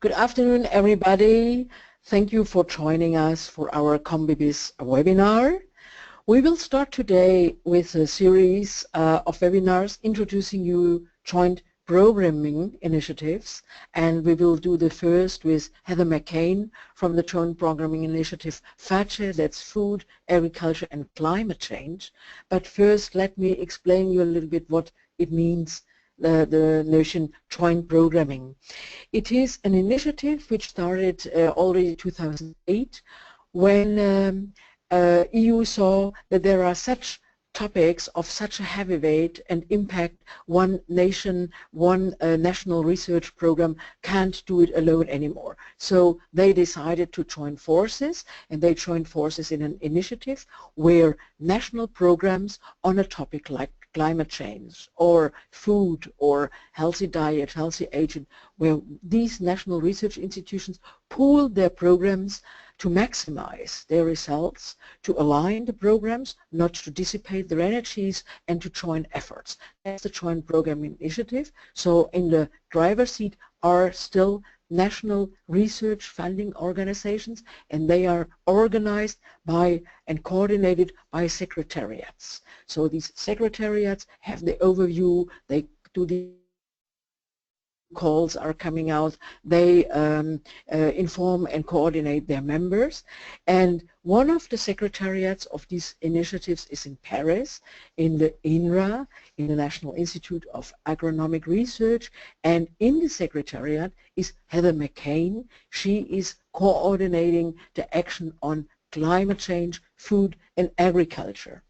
Good afternoon, everybody. Thank you for joining us for our CommBeBiz webinar. We will start today with a series of webinars introducing you joint programming initiatives, and we will do the first with Heather Mckhann from the Joint Programming Initiative FACCE, that's Food, Agriculture and Climate Change. But first, let me explain you a little bit what it means, the notion joint programming. It is an initiative which started already in 2008 when EU saw that there are such topics of such a heavy weight and impact one nation, one national research program can't do it alone anymore. So they decided to join forces, and they joined forces in an initiative where national programs on a topic like climate change or food or healthy diet, healthy aging, where these national research institutions pool their programs to maximize their results, to align the programs, not to dissipate their energies, and to join efforts. That's the Joint Programming Initiative. So in the driver's seat are still national research funding organizations, and they are organized by and coordinated by secretariats. So these secretariats have the overview, they do the calls are coming out, they inform and coordinate their members. And one of the secretariats of these initiatives is in Paris, in the INRA, in the National Institute of Agronomic Research, and in the secretariat is Heather Mckhann. She is coordinating the action on climate change, food and agriculture.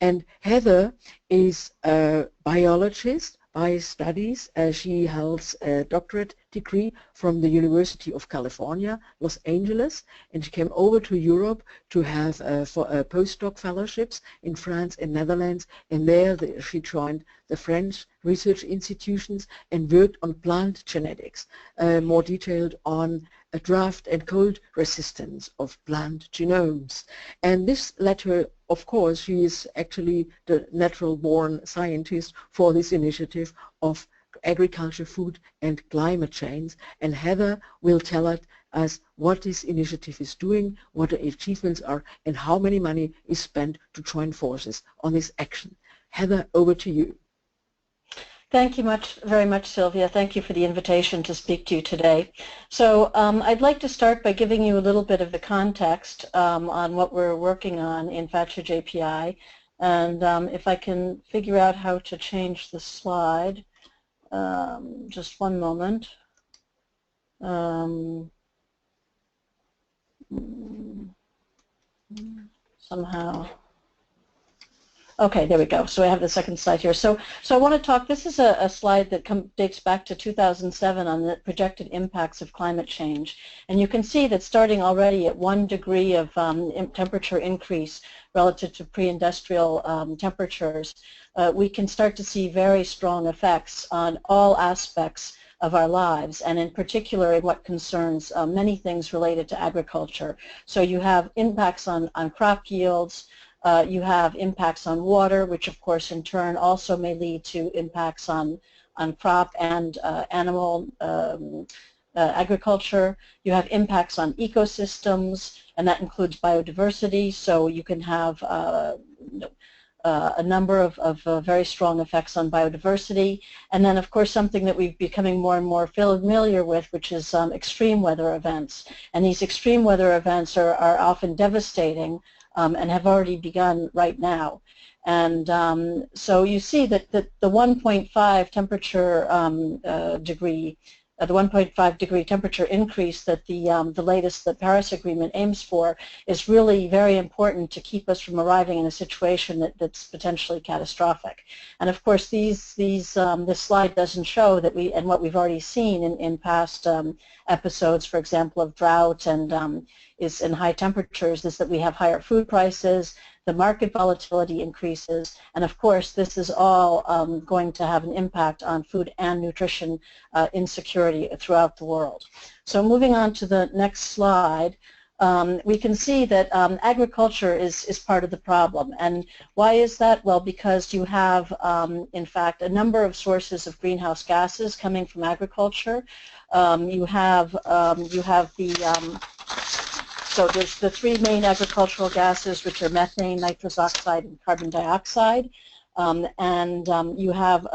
And Heather is a biologist by studies. She holds a doctorate degree from the University of California, Los Angeles, and she came over to Europe to have postdoc fellowships in France and Netherlands, and there she joined the French research institutions and worked on plant genetics, more detailed on drought and cold resistance of plant genomes. And this led her, of course, she is actually the natural-born scientist for this initiative of agriculture, food and climate change. And Heather will tell us what this initiative is doing, what the achievements are, and how many money is spent to join forces on this action. Heather, over to you. Thank you very much, Sylvia. Thank you for the invitation to speak to you today. So I'd like to start by giving you a little bit of the context on what we're working on in FACCE JPI. And if I can figure out how to change the slide, just one moment. Somehow. Okay, there we go. So I have the second slide here. So I want to talk, this is a slide that dates back to 2007 on the projected impacts of climate change. And you can see that starting already at 1 degree of temperature increase relative to pre-industrial temperatures, we can start to see very strong effects on all aspects of our lives, and in particular in what concerns many things related to agriculture. So you have impacts on crop yields, you have impacts on water, which of course in turn also may lead to impacts on crop and animal agriculture. You have impacts on ecosystems, and that includes biodiversity, so you can have a number of very strong effects on biodiversity. And then of course something that we're becoming more and more familiar with, which is extreme weather events. And these extreme weather events are often devastating and have already begun right now. And so you see that the 1.5 temperature degree, the 1.5 degree temperature increase that the latest Paris Agreement aims for is really very important to keep us from arriving in a situation that's potentially catastrophic. And of course this slide doesn't show that and what we've already seen in past episodes, for example, of drought and is in high temperatures, is that we have higher food prices, the market volatility increases, and of course this is all going to have an impact on food and nutrition insecurity throughout the world. So moving on to the next slide, we can see that agriculture is part of the problem. And why is that? Well, because you have, in fact, a number of sources of greenhouse gases coming from agriculture. You have so there's the three main agricultural gases, which are methane, nitrous oxide, and carbon dioxide. You have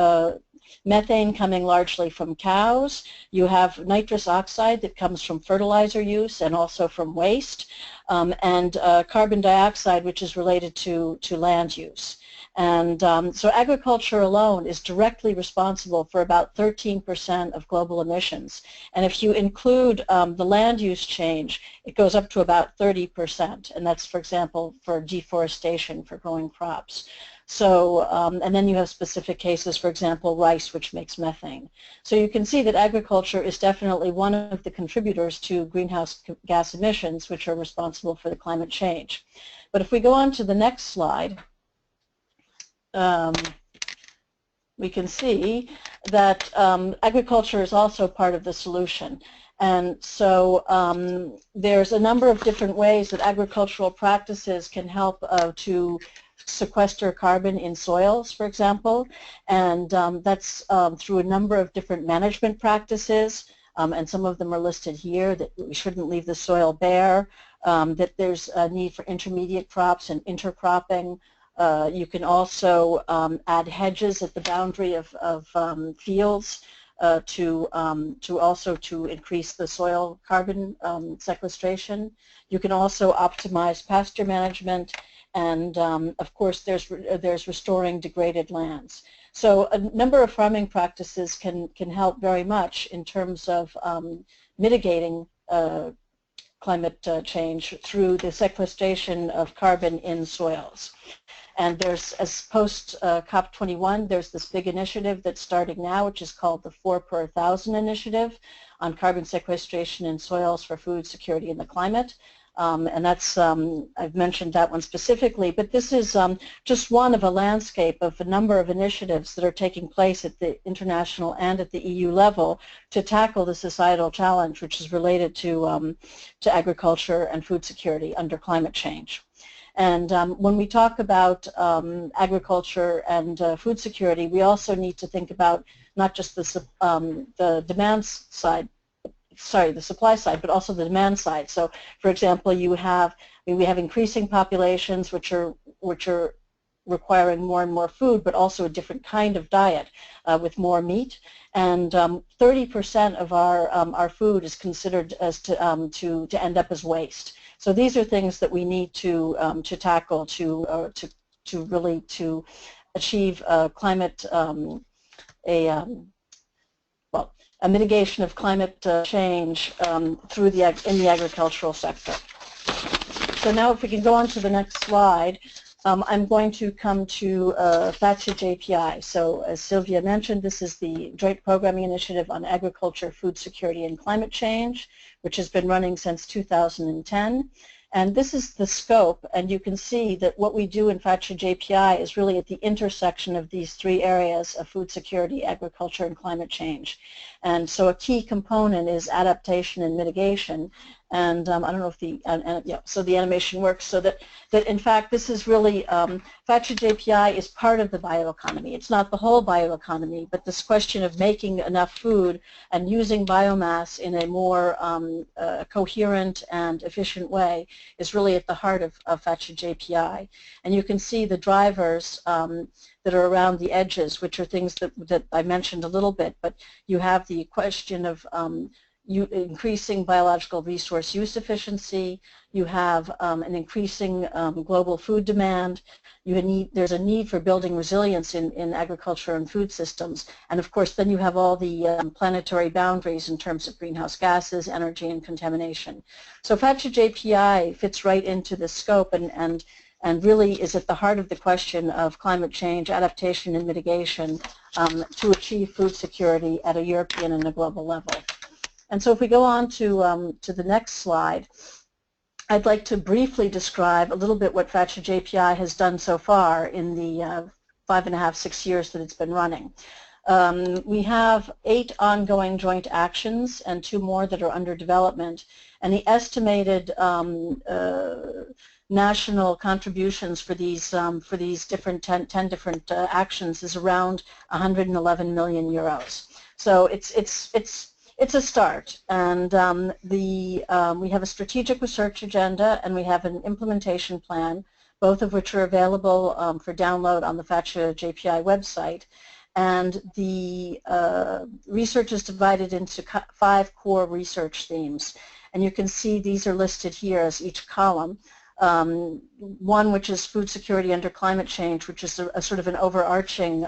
methane coming largely from cows. You have nitrous oxide that comes from fertilizer use and also from waste, and carbon dioxide, which is related to land use. And so agriculture alone is directly responsible for about 13% of global emissions. And if you include the land use change, it goes up to about 30%. And that's, for example, for deforestation, for growing crops. So, and then you have specific cases, for example, rice, which makes methane. So you can see that agriculture is definitely one of the contributors to greenhouse gas emissions, which are responsible for the climate change. But if we go on to the next slide, we can see that agriculture is also part of the solution. And so there's a number of different ways that agricultural practices can help to sequester carbon in soils, for example, and that's through a number of different management practices, and some of them are listed here, that we shouldn't leave the soil bare, that there's a need for intermediate crops and intercropping. You can also add hedges at the boundary of fields to increase the soil carbon sequestration. You can also optimize pasture management, and of course there's restoring degraded lands. So a number of farming practices can help very much in terms of mitigating climate change through the sequestration of carbon in soils. And there's, as post COP21, there's this big initiative that's starting now, which is called the 4 per 1,000 initiative on carbon sequestration in soils for food security and the climate. And that's, I've mentioned that one specifically, but this is just one of a landscape of a number of initiatives that are taking place at the international and at the EU level to tackle the societal challenge, which is related to agriculture and food security under climate change. And when we talk about agriculture and food security, we also need to think about not just the demand side, the supply side, but also the demand side. So, for example, we have increasing populations which are requiring more and more food, but also a different kind of diet with more meat. And 30% of our food is considered as to end up as waste. So these are things that we need to tackle to really achieve climate a mitigation of climate change through in the agricultural sector. So now if we can go on to the next slide, I'm going to come to FACCE JPI. So as Sylvia mentioned, this is the Joint Programming Initiative on Agriculture, Food Security, and Climate Change, which has been running since 2010. And this is the scope, and you can see that what we do in FACCE JPI is really at the intersection of these three areas of food security, agriculture, and climate change. And so a key component is adaptation and mitigation. And I don't know if so the animation works, so that in fact this is really, FACCE JPI is part of the bioeconomy. It's not the whole bioeconomy, but this question of making enough food and using biomass in a more coherent and efficient way is really at the heart of FACCE JPI. And you can see the drivers that are around the edges, which are things that I mentioned a little bit, but you have the question of increasing biological resource use efficiency, you have an increasing global food demand, there's a need for building resilience in agriculture and food systems, and of course then you have all the planetary boundaries in terms of greenhouse gases, energy, and contamination. So FACCE JPI fits right into this scope and really is at the heart of the question of climate change, adaptation, and mitigation to achieve food security at a European and a global level. And so if we go on to the next slide, I'd like to briefly describe a little bit what FACCE JPI has done so far in the 5.5, 6 years that it's been running. We have 8 ongoing joint actions and 2 more that are under development, and the estimated national contributions for these different 10 different actions is around 111 million euros. So it's a start, and we have a strategic research agenda and we have an implementation plan, both of which are available for download on the FACCE JPI website. And the research is divided into 5 core research themes, and you can see these are listed here as each column. One which is food security under climate change, which is a sort of an overarching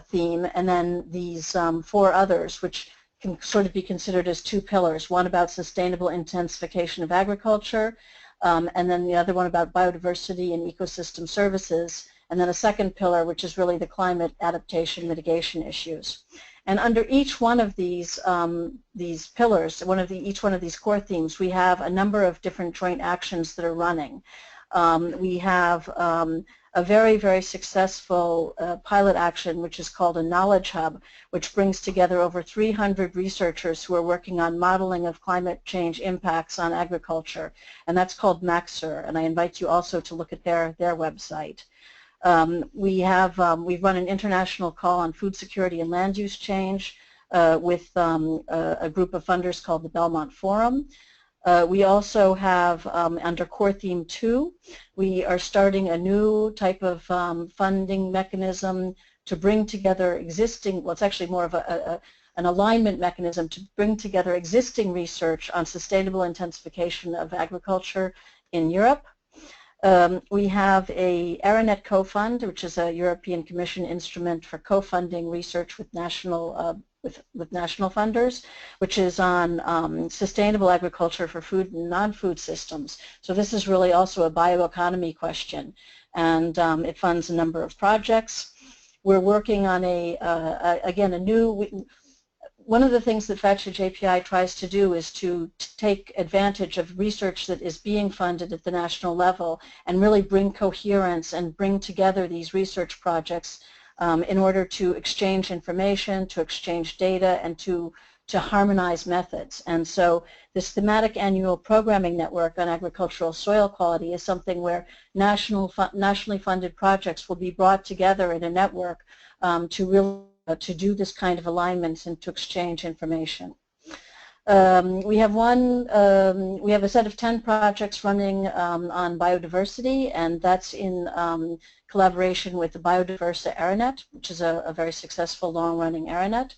theme, and then these 4 others which can sort of be considered as 2 pillars, one about sustainable intensification of agriculture, and then the other one about biodiversity and ecosystem services, and then a second pillar which is really the climate adaptation mitigation issues. And under each one of these pillars, each one of these core themes, we have a number of different joint actions that are running. We have a very, very successful pilot action which is called a knowledge hub, which brings together over 300 researchers who are working on modeling of climate change impacts on agriculture, and that's called MAXER, and I invite you also to look at their website. We've run an international call on food security and land use change with a group of funders called the Belmont Forum. We also have, under core theme 2, we are starting a new type of funding mechanism to bring together existing, well, it's actually more of an alignment mechanism to bring together existing research on sustainable intensification of agriculture in Europe. We have a Aranet co-fund, which is a European Commission instrument for co-funding research with national funders, which is on sustainable agriculture for food and non-food systems. So this is really also a bioeconomy question, and it funds a number of projects. We're working on again, a new. One of the things that FACCE JPI tries to do is to take advantage of research that is being funded at the national level and really bring coherence and bring together these research projects in order to exchange information, to exchange data, and to harmonize methods. And so this thematic annual programming network on agricultural soil quality is something where nationally funded projects will be brought together in a network to do this kind of alignment and to exchange information. We have a set of 10 projects running on biodiversity, and that's in collaboration with the Biodiversa Aranet, which is a very successful long-running Aranet.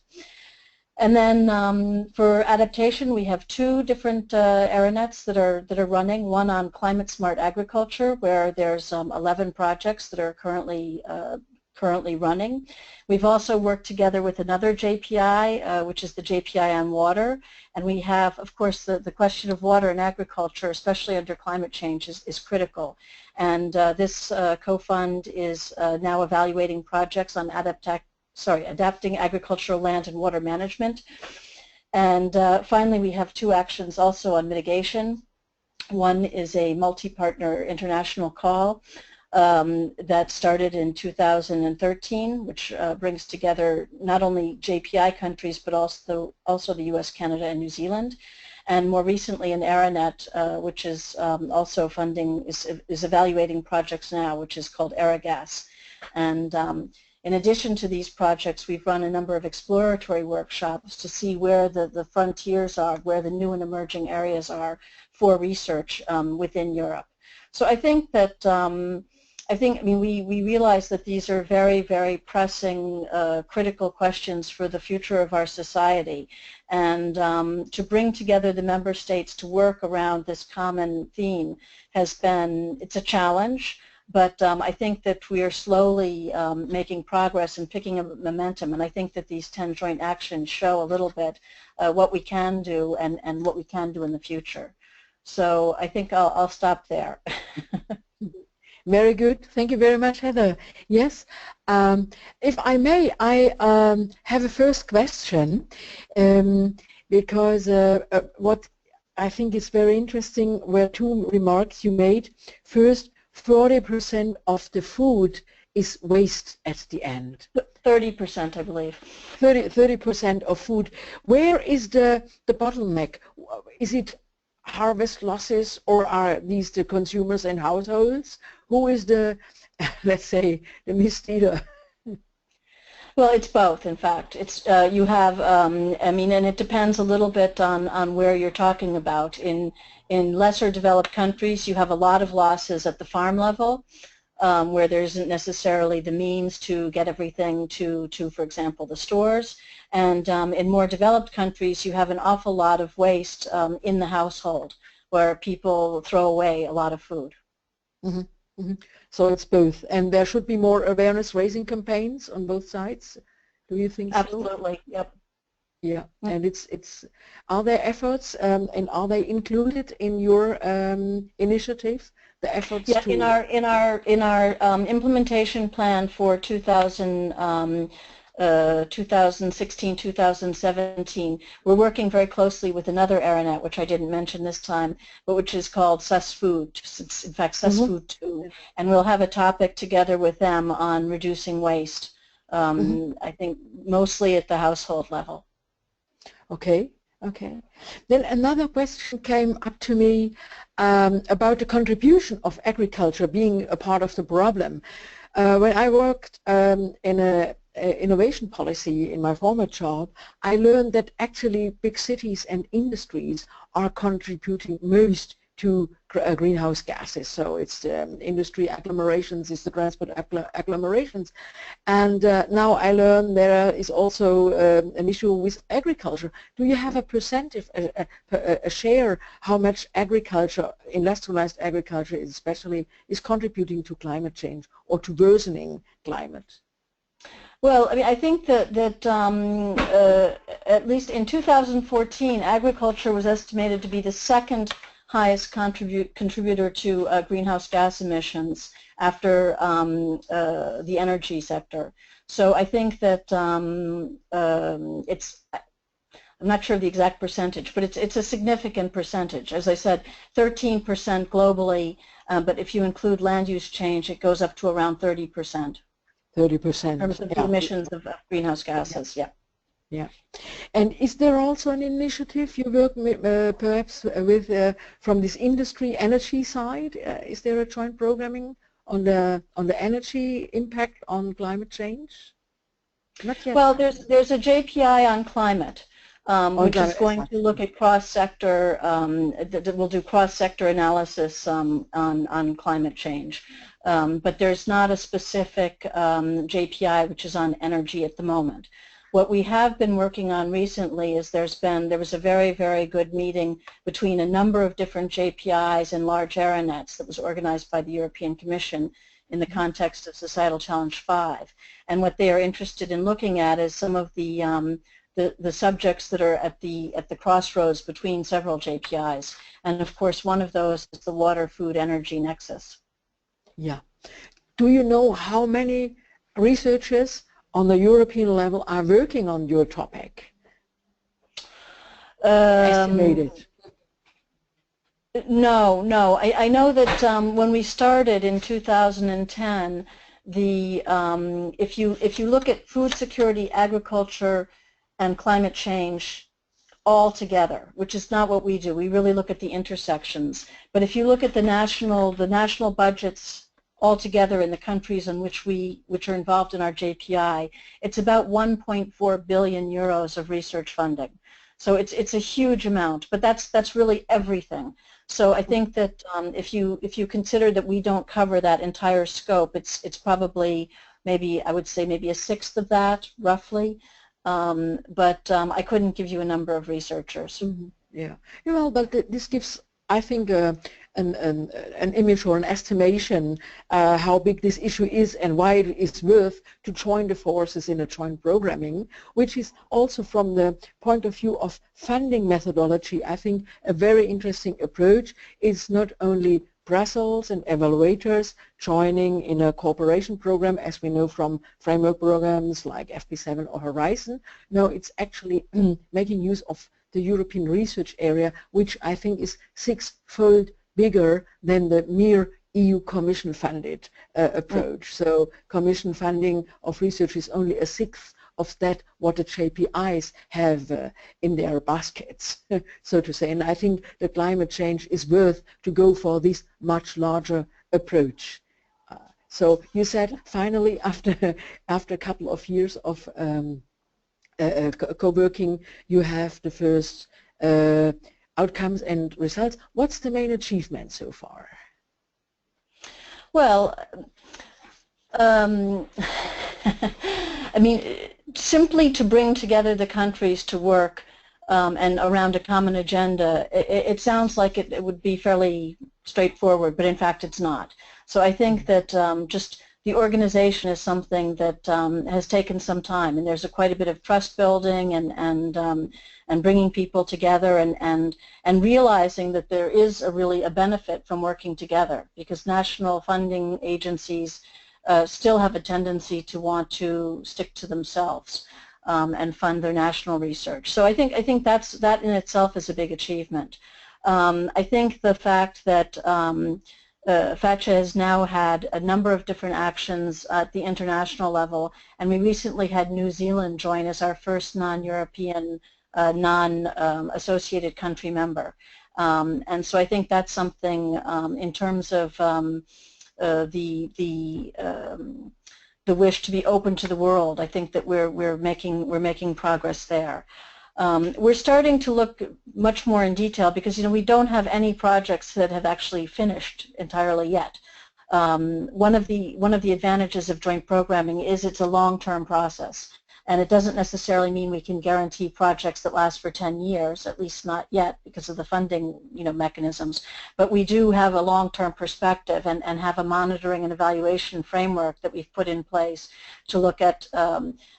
And then for adaptation, we have 2 different Aranets that are running. One on climate smart agriculture, where there's 11 projects that are currently running. We've also worked together with another JPI, which is the JPI on water, and we have, of course, the question of water in agriculture, especially under climate change, is critical. And this co-fund is now evaluating projects on adapting agricultural land and water management. And finally, we have 2 actions also on mitigation. One is a multi-partner international call that started in 2013, which brings together not only JPI countries but also the US, Canada, and New Zealand. And more recently an Aranet, which is also is evaluating projects now, which is called ARAGAS. And in addition to these projects, we've run a number of exploratory workshops to see where the frontiers are, where the new and emerging areas are for research within Europe. So I think that we realize that these are very, very pressing, critical questions for the future of our society, and to bring together the member states to work around this common theme it's a challenge, but I think that we are slowly making progress and picking up momentum, and I think that these 10 joint actions show a little bit what we can do and what we can do in the future. So I think I'll stop there. Very good. Thank you very much, Heather. Yes, if I may, I have a first question because what I think is very interesting were 2 remarks you made. First, 40% of the food is waste at the end. 30%, I believe. 30% of food. Where is the bottleneck? Is it harvest losses, or are these the consumers and households? Who is the, let's say, the misleader? Well, it's both, in fact. It's you have, I mean, and it depends a little bit on where you're talking about. In lesser developed countries, you have a lot of losses at the farm level, where there isn't necessarily the means to get everything to, for example, the stores. And in more developed countries, you have an awful lot of waste in the household, where people throw away a lot of food. Mm-hmm. Mm-hmm. So it's both, and there should be more awareness-raising campaigns on both sides. Do you think so? Absolutely. Yep. Yeah, and it's. Are there efforts, and are they included in your initiative? The efforts yeah, to in our implementation plan for 2016, 2017, we're working very closely with another ARANET, which I didn't mention this time, but which is called CESFood, in fact CESFood 2, and we'll have a topic together with them on reducing waste, I think mostly at the household level. Okay, okay. Then another question came up to me about the contribution of agriculture being a part of the problem. When I worked in a innovation policy in my former job, I learned that actually big cities and industries are contributing most to greenhouse gases. So it's the industry agglomerations, it's the transport agglomerations. And now I learn there is also an issue with agriculture. Do you have a percentage, a share, how much agriculture, industrialized agriculture especially, is contributing to climate change or to worsening climate? Well, I mean, I think that at least in 2014, agriculture was estimated to be the second highest contributor to greenhouse gas emissions after the energy sector. So I think that it's, I'm not sure of the exact percentage, but it's a significant percentage. As I said, 13% globally, but if you include land use change, it goes up to around 30%. 30%. In terms of the emissions of greenhouse gases, yeah. Yeah. And is there also an initiative you work with, perhaps with from this industry energy side? Is there a joint programming on the energy impact on climate change? Not yet. Well, there's a JPI on climate, which is going to look at cross-sector, that will do cross-sector analysis on climate change. But there's not a specific JPI which is on energy at the moment. What we have been working on recently is there was a very, very good meeting between a number of different JPIs and large ARANETs that was organized by the European Commission in the context of Societal Challenge 5. And what they are interested in looking at is some of the subjects that are at the crossroads between several JPIs. And of course, one of those is the water, food, energy nexus. Yeah. Do you know how many researchers on the European level are working on your topic? Estimated. No. I know that when we started in 2010, if you look at food security, agriculture, and climate change all together, which is not what we do. We really look at the intersections. But if you look at the national budgets altogether in the countries in which are involved in our JPI, it's about 1.4 billion euros of research funding. So it's a huge amount, but that's really everything. So I think that if you consider that we don't cover that entire scope, it's probably maybe, I would say maybe a sixth of that roughly. But I couldn't give you a number of researchers. Mm-hmm. Yeah. Well, but this gives, I think, an image or an estimation how big this issue is and why it is worth to join the forces in a joint programming, which is also from the point of view of funding methodology, I think a very interesting approach. Is not only Brussels and evaluators joining in a cooperation program, as we know from framework programs like FP7 or Horizon. No, it's actually making use of the European research area, which I think is six-fold bigger than the mere EU Commission funded approach. So Commission funding of research is only a sixth of that what the JPIs have in their baskets, so to say. And I think the climate change is worth to go for this much larger approach. So you said finally after a couple of years of co-working, you have the first outcomes and results. What's the main achievement so far? Well, I mean, simply to bring together the countries to work and around a common agenda, it sounds like it would be fairly straightforward, but in fact it's not. So I think that just the organization is something that has taken some time, and there's quite a bit of trust building and bringing people together and realizing that there is really a benefit from working together, because national funding agencies still have a tendency to want to stick to themselves and fund their national research. So I think that in itself is a big achievement. I think the fact that FACCE has now had a number of different actions at the international level, and we recently had New Zealand join as our first non-European, non-associated country member. And so I think that's something in terms of the wish to be open to the world. I think that we're making progress there. We're starting to look much more in detail because, you know, we don't have any projects that have actually finished entirely yet. One of the advantages of joint programming is it's a long-term process, and it doesn't necessarily mean we can guarantee projects that last for 10 years, at least not yet because of the funding, you know, mechanisms. But we do have a long-term perspective and have a monitoring and evaluation framework that we've put in place to look at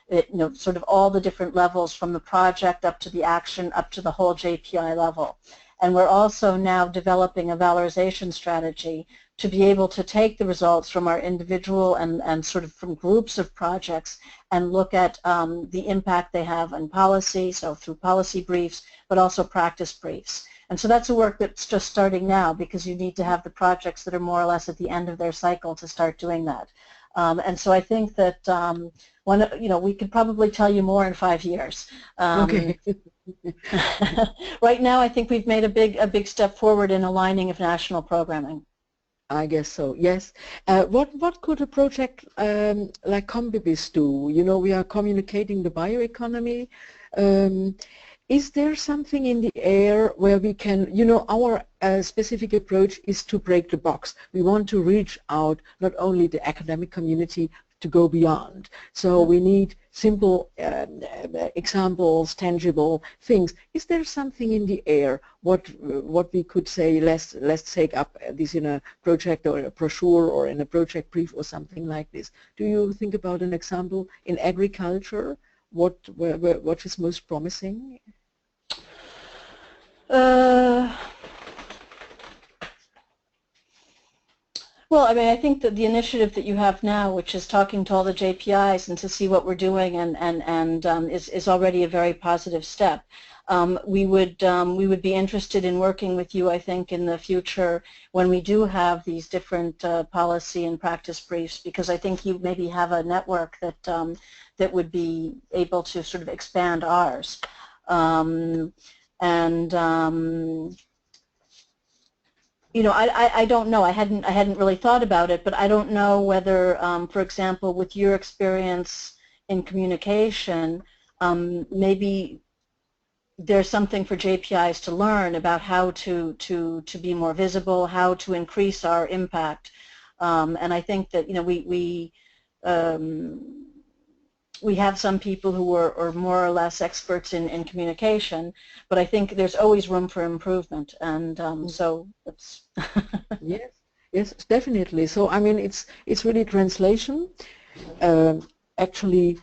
you know, sort of all the different levels from the project up to the action up to the whole JPI level. And we're also now developing a valorization strategy to be able to take the results from our individual and sort of from groups of projects and look at the impact they have on policy, so through policy briefs, but also practice briefs. And so that's a work that's just starting now, because you need to have the projects that are more or less at the end of their cycle to start doing that. And so I think that you know, we could probably tell you more in 5 years. Okay. Right now, I think we've made a big step forward in aligning of national programming. I guess so, yes. What could a project like CommBeBiz do? You know, we are communicating the bioeconomy. Is there something in the air where we can, you know, our specific approach is to break the box. We want to reach out not only the academic community, to go beyond. So we need simple examples, tangible things. Is there something in the air? What we could say? Let's take up this in a project or a brochure or in a project brief or something like this. Do you think about an example in agriculture? What is most promising? Well, I mean, I think that the initiative that you have now, which is talking to all the JPIs and to see what we're doing, is already a very positive step. We would be interested in working with you, I think, in the future when we do have these different policy and practice briefs, because I think you maybe have a network that that would be able to sort of expand ours. You know, I don't know. I hadn't really thought about it, but I don't know whether, for example, with your experience in communication, maybe there's something for JPIs to learn about how to be more visible, how to increase our impact, and I think that, you know, we have some people who are more or less experts in communication, but I think there's always room for improvement, and so it's yes, definitely. So I mean, it's really translation. Actually,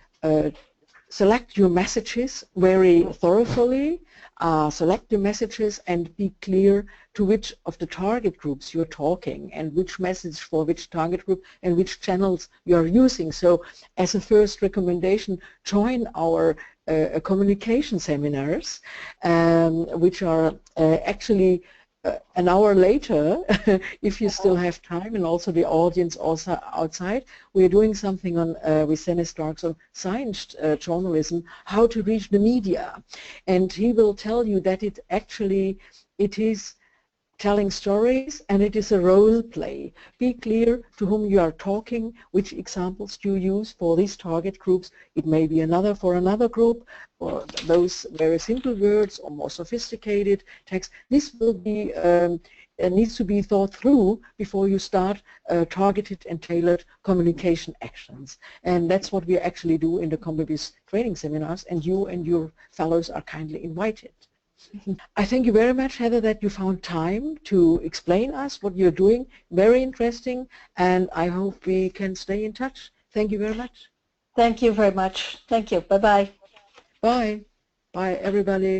select your messages very thoroughly. Select your messages and be clear to which of the target groups you're talking and which message for which target group and which channels you're using. So as a first recommendation, join our communication seminars, which are actually an hour later, if you still have time, and also the audience also outside, we're doing something on with Dennis Starks on science journalism, how to reach the media, and he will tell you that it is telling stories, and it is a role play. Be clear to whom you are talking, which examples do you use for these target groups. It may be another for another group, or those very simple words or more sophisticated text. This will be needs to be thought through before you start targeted and tailored communication actions. And that's what we actually do in the CommBeBiz training seminars, and you and your fellows are kindly invited. I thank you very much, Heather, that you found time to explain us what you're doing. Very interesting, and I hope we can stay in touch. Thank you very much. Thank you very much. Thank you. Bye-bye. Bye. Bye, everybody.